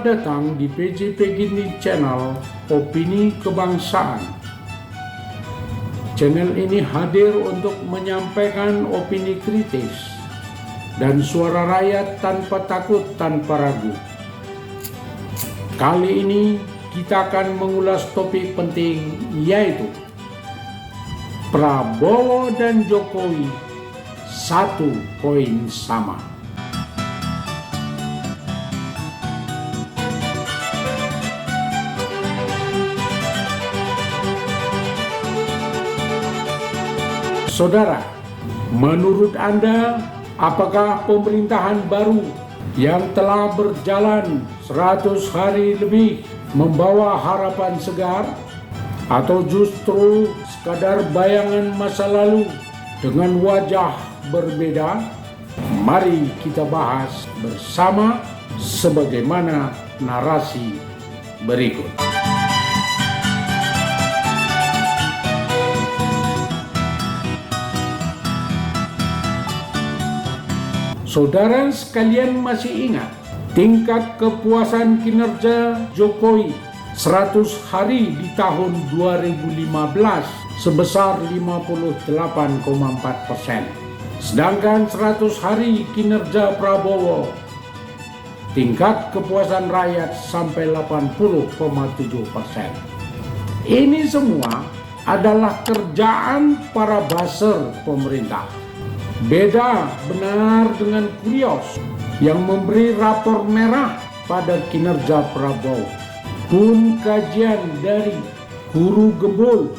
Selamat datang di PJP Gini Channel Opini Kebangsaan. Channel ini hadir untuk menyampaikan opini kritis dan suara rakyat tanpa takut, tanpa ragu. Kali ini kita akan mengulas topik penting, yaitu Prabowo dan Jokowi satu koin sama. Saudara, menurut Anda, apakah pemerintahan baru yang telah berjalan 100 hari lebih membawa harapan segar, atau justru sekadar bayangan masa lalu dengan wajah berbeda? Mari kita bahas bersama sebagaimana narasi berikut. Saudara sekalian masih ingat tingkat kepuasan kinerja Jokowi 100 hari di tahun 2015 sebesar 58,4%. Sedangkan 100 hari kinerja Prabowo tingkat kepuasan rakyat sampai 80,7%. Ini semua adalah kerjaan para buzzer pemerintah. Beda benar dengan Kurios yang memberi rapor merah pada kinerja Prabowo. Pun kajian dari Guru Gembul,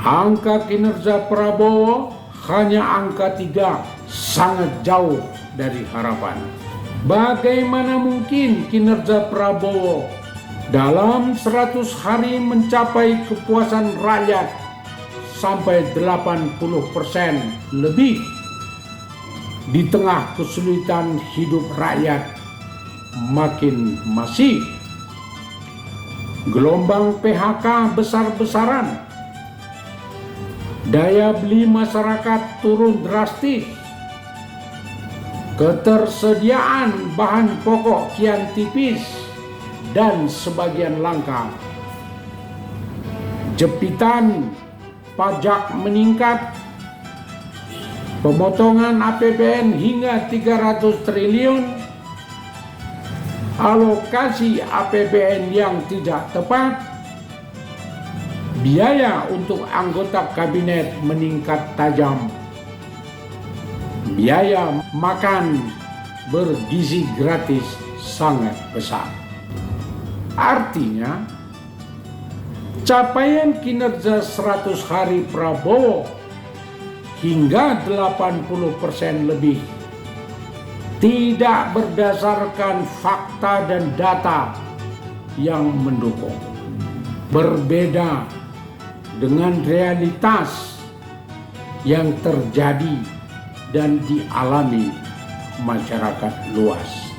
angka kinerja Prabowo hanya angka 3, sangat jauh dari harapan. Bagaimana mungkin kinerja Prabowo dalam 100 hari mencapai kepuasan rakyat sampai 80% lebih di tengah kesulitan hidup rakyat makin masif, gelombang PHK besar-besaran, daya beli masyarakat turun drastis, ketersediaan bahan pokok kian tipis dan sebagian langka, jepitan pajak meningkat, pemotongan APBN hingga 300 triliun, alokasi APBN yang tidak tepat, biaya untuk anggota kabinet meningkat tajam, biaya makan bergizi gratis sangat besar. Artinya, capaian kinerja 100 hari Prabowo hingga 80% lebih tidak berdasarkan fakta dan data yang mendukung. Berbeda dengan realitas yang terjadi dan dialami masyarakat luas.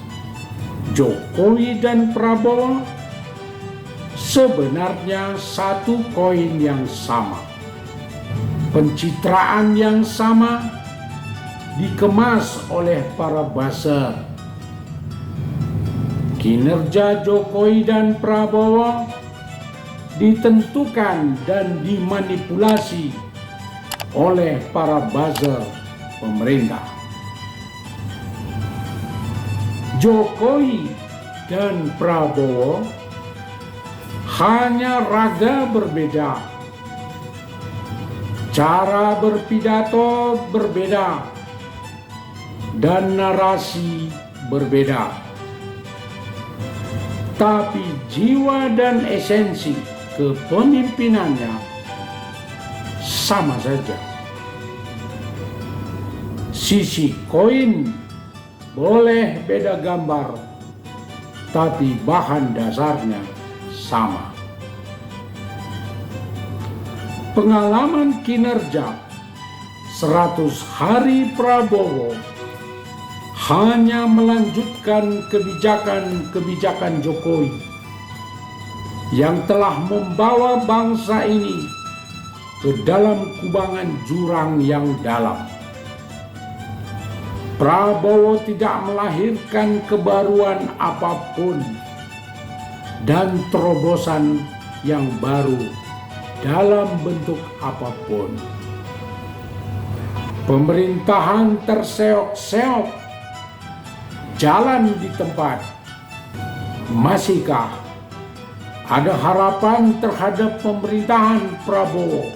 Jokowi dan Prabowo sebenarnya satu koin yang sama. Pencitraan yang sama dikemas oleh para buzzer. Kinerja Jokowi dan Prabowo ditentukan dan dimanipulasi oleh para buzzer pemerintah. Jokowi dan Prabowo hanya raga berbeda, cara berpidato berbeda, dan narasi berbeda. Tapi jiwa dan esensi kepemimpinannya sama saja. Sisi koin boleh beda gambar, tapi bahan dasarnya sama. Pengalaman kinerja 100 hari Prabowo hanya melanjutkan kebijakan Jokowi yang telah membawa bangsa ini ke dalam kubangan jurang yang dalam. Prabowo tidak melahirkan kebaruan apapun, dan terobosan yang baru dalam bentuk apapun. Pemerintahan terseok-seok, jalan di tempat. Masihkah ada harapan terhadap pemerintahan Prabowo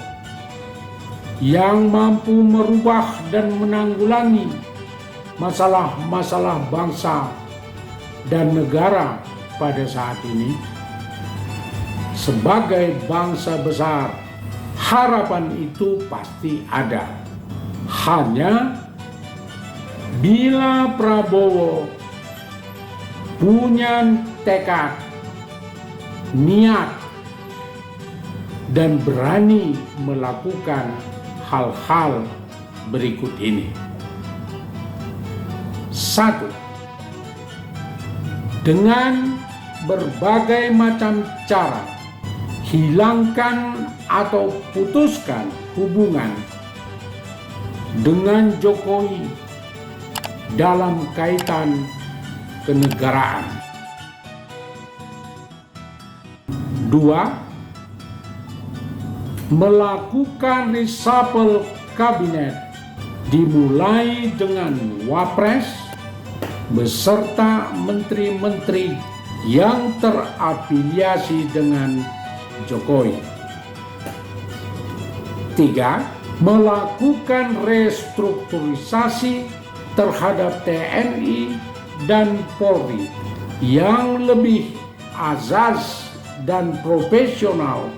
yang mampu merubah dan menanggulangi masalah-masalah bangsa dan negara pada saat ini? Sebagai bangsa besar, harapan itu pasti ada. Hanya bila Prabowo punya tekad, niat, dan berani melakukan hal-hal berikut ini. 1. Dengan berbagai macam cara hilangkan atau putuskan hubungan dengan Jokowi dalam kaitan kenegaraan. 2. Melakukan reshuffle kabinet dimulai dengan Wapres beserta menteri-menteri yang terafiliasi dengan Jokowi. 3. Melakukan restrukturisasi terhadap TNI dan Polri yang lebih azas dan profesional,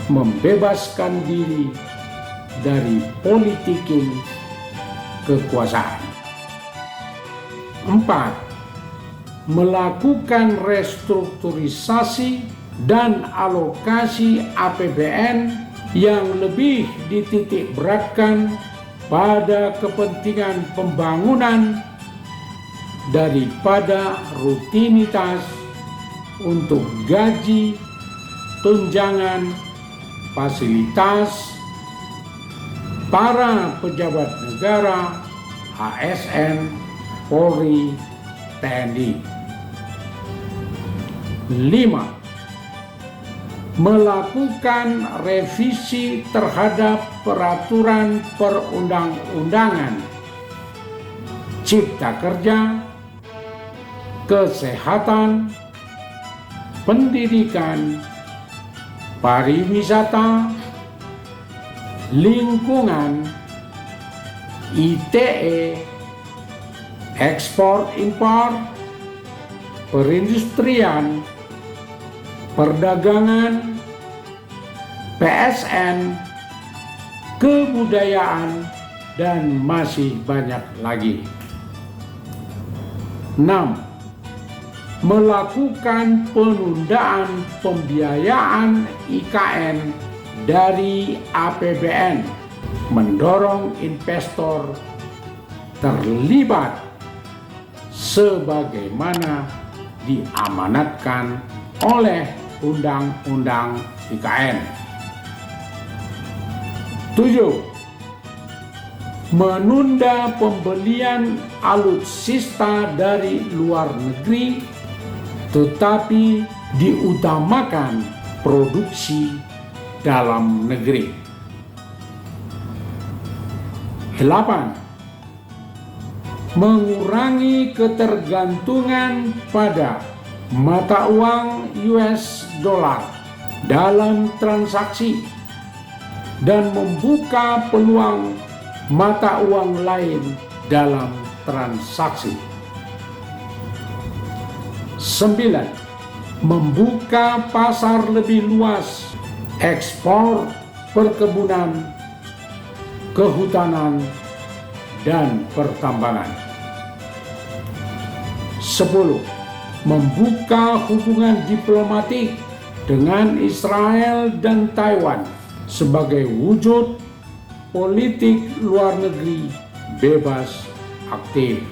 membebaskan diri dari politiking kekuasaan. 4. Melakukan restrukturisasi dan alokasi APBN yang lebih dititik beratkan pada kepentingan pembangunan daripada rutinitas untuk gaji, tunjangan, fasilitas para pejabat negara, ASN, Polri, TNI. 5. Melakukan revisi terhadap peraturan perundang-undangan, cipta kerja, kesehatan, pendidikan, pariwisata, lingkungan, ITE, ekspor impor, perindustrian, perdagangan, PSN, kebudayaan, dan masih banyak lagi. 6. Melakukan penundaan pembiayaan IKN dari APBN, mendorong investor terlibat sebagaimana diamanatkan oleh Undang-Undang IKN. 7. Menunda pembelian alutsista dari luar negeri, tetapi diutamakan produksi dalam negeri. 8. Mengurangi ketergantungan pada mata uang US dollar dalam transaksi dan membuka peluang mata uang lain dalam transaksi. 9. Membuka pasar lebih luas ekspor perkebunan, kehutanan, dan pertambangan. 10. Membuka hubungan diplomatik dengan Israel dan Taiwan sebagai wujud politik luar negeri bebas aktif.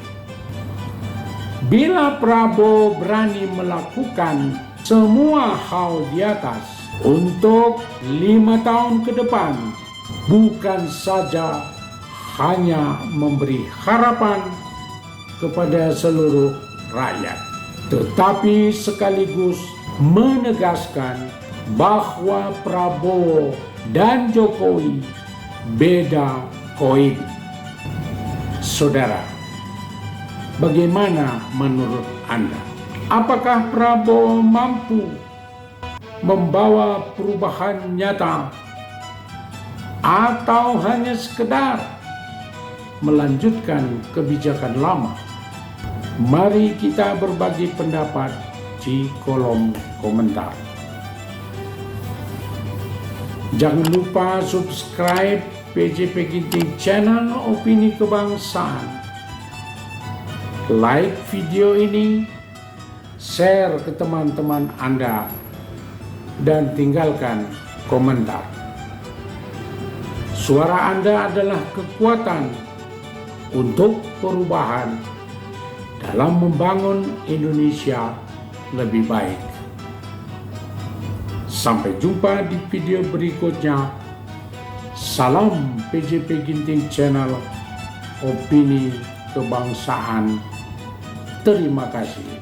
Bila Prabowo berani melakukan semua hal di atas untuk 5 tahun ke depan, bukan saja hanya memberi harapan kepada seluruh rakyat, tetapi sekaligus menegaskan bahwa Prabowo dan Jokowi beda koin. Saudara, bagaimana menurut Anda? Apakah Prabowo mampu membawa perubahan nyata atau hanya sekedar melanjutkan kebijakan lama? Mari kita berbagi pendapat di kolom komentar. Jangan lupa subscribe PJP Ginting Channel Opini Kebangsaan. Like video ini, share ke teman-teman Anda, dan tinggalkan komentar. Suara Anda adalah kekuatan untuk perubahan dalam membangun Indonesia lebih baik. Sampai jumpa di video berikutnya. Salam PJP Ginting Channel Opini Kebangsaan. Terima kasih.